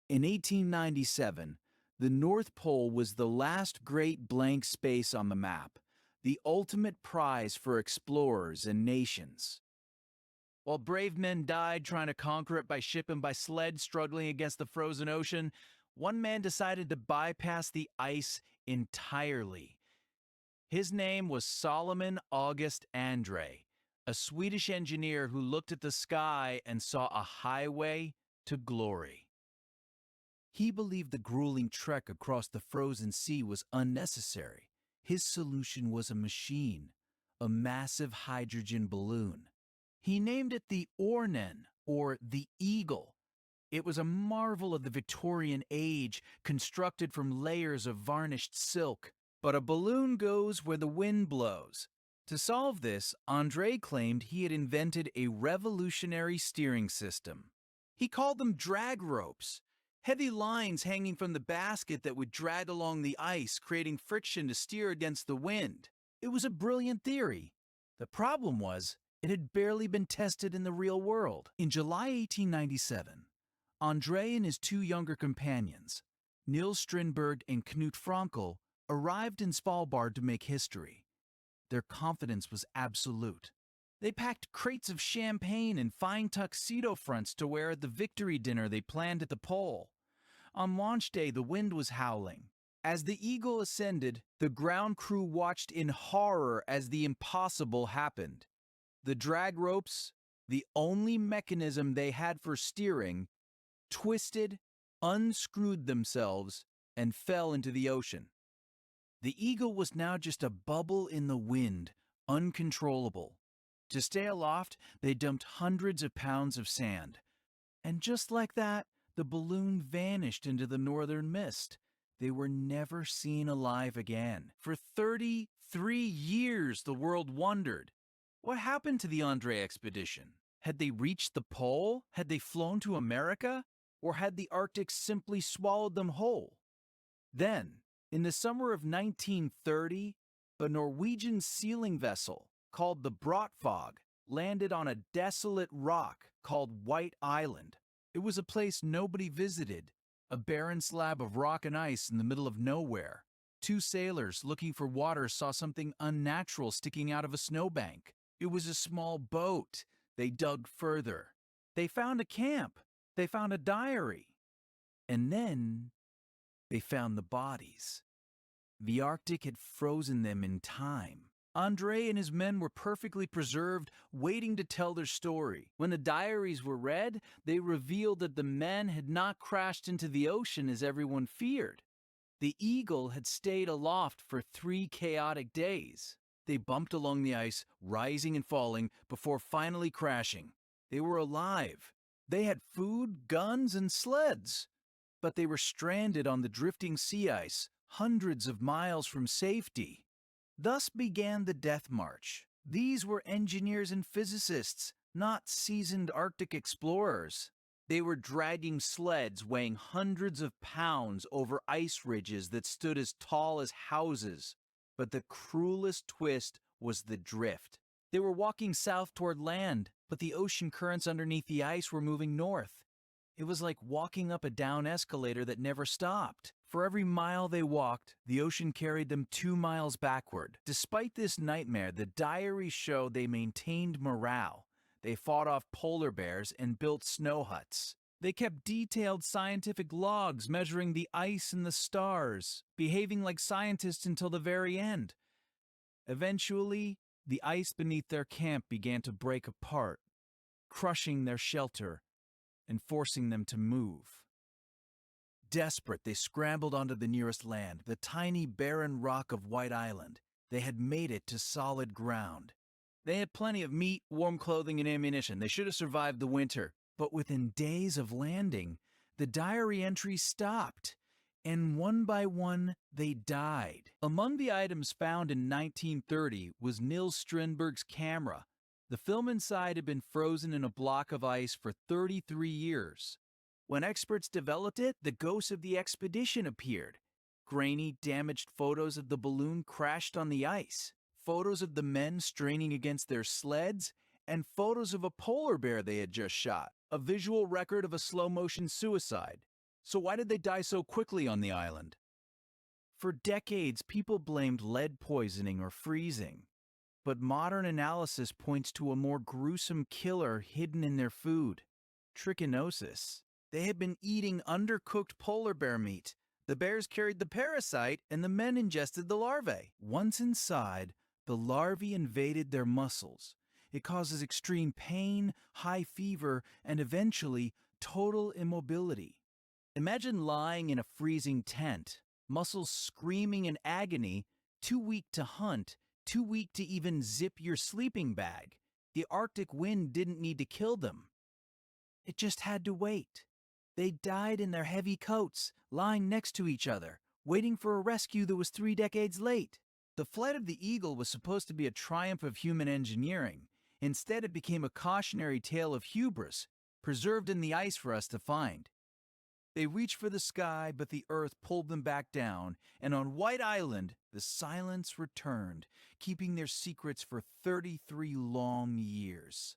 In 1897, the North Pole was the last great blank space on the map, the ultimate prize for explorers and nations. While brave men died trying to conquer it by ship and by sled, struggling against the frozen ocean, one man decided to bypass the ice entirely. His name was Solomon August André, a Swedish engineer who looked at the sky and saw a highway to glory. He believed the grueling trek across the frozen sea was unnecessary. His solution was a machine, a massive hydrogen balloon. He named it the Ornen, or the Eagle. It was a marvel of the Victorian age, constructed from layers of varnished silk. But a balloon goes where the wind blows. To solve this, André claimed he had invented a revolutionary steering system. He called them drag ropes, heavy lines hanging from the basket that would drag along the ice, creating friction to steer against the wind. It was a brilliant theory. The problem was, it had barely been tested in the real world. In July 1897, André and his two younger companions, Niels Strindberg and Knut Frankel, arrived in Svalbard to make history. Their confidence was absolute. They packed crates of champagne and fine tuxedo fronts to wear at the victory dinner they planned at the pole. On launch day, the wind was howling. As the Eagle ascended, the ground crew watched in horror as the impossible happened. The drag ropes, the only mechanism they had for steering, twisted, unscrewed themselves, and fell into the ocean. The Eagle was now just a bubble in the wind, uncontrollable. To stay aloft, they dumped hundreds of pounds of sand. And just like that, the balloon vanished into the northern mist. They were never seen alive again. For 33 years, the world wondered, what happened to the André expedition? Had they reached the pole? Had they flown to America? Or had the Arctic simply swallowed them whole? Then, in the summer of 1930, a Norwegian sealing vessel called the Brattfog landed on a desolate rock called White Island. It was a place nobody visited, a barren slab of rock and ice in the middle of nowhere. Two sailors looking for water saw something unnatural sticking out of a snowbank. It was a small boat. They dug further. They found a camp. They found a diary. And then they found the bodies. The Arctic had frozen them in time. André and his men were perfectly preserved, waiting to tell their story. When the diaries were read, they revealed that the men had not crashed into the ocean as everyone feared. The Eagle had stayed aloft for 3 chaotic days. They bumped along the ice, rising and falling, before finally crashing. They were alive. They had food, guns, and sleds. But they were stranded on the drifting sea ice, hundreds of miles from safety. Thus began the Death March. These were engineers and physicists, not seasoned Arctic explorers. They were dragging sleds weighing hundreds of pounds over ice ridges that stood as tall as houses. But the cruelest twist was the drift. They were walking south toward land, but the ocean currents underneath the ice were moving north. It was like walking up a down escalator that never stopped. For every mile they walked, the ocean carried them 2 miles backward. Despite this nightmare, the diaries show they maintained morale. They fought off polar bears and built snow huts. They kept detailed scientific logs measuring the ice and the stars, behaving like scientists until the very end. Eventually, the ice beneath their camp began to break apart, crushing their shelter and forcing them to move. Desperate, they scrambled onto the nearest land, the tiny barren rock of White Island. They had made it to solid ground. They had plenty of meat, warm clothing, and ammunition. They should have survived the winter. But within days of landing, the diary entries stopped, and one by one, they died. Among the items found in 1930 was Niels Strindberg's camera. The film inside had been frozen in a block of ice for 33 years. When experts developed it, the ghosts of the expedition appeared. Grainy, damaged photos of the balloon crashed on the ice, photos of the men straining against their sleds, and photos of a polar bear they had just shot, a visual record of a slow-motion suicide. So why did they die so quickly on the island? For decades, people blamed lead poisoning or freezing. But modern analysis points to a more gruesome killer hidden in their food: trichinosis. They had been eating undercooked polar bear meat. The bears carried the parasite, and the men ingested the larvae. Once inside, the larvae invaded their muscles. It causes extreme pain, high fever, and eventually total immobility. Imagine lying in a freezing tent, muscles screaming in agony, too weak to hunt, too weak to even zip your sleeping bag. The Arctic wind didn't need to kill them. It just had to wait. They died in their heavy coats, lying next to each other, waiting for a rescue that was 3 decades late. The flight of the eagle was supposed to be a triumph of human engineering. Instead, it became a cautionary tale of hubris, preserved in the ice for us to find. They reached for the sky, but the earth pulled them back down, and on White Island, the silence returned, keeping their secrets for 33 long years.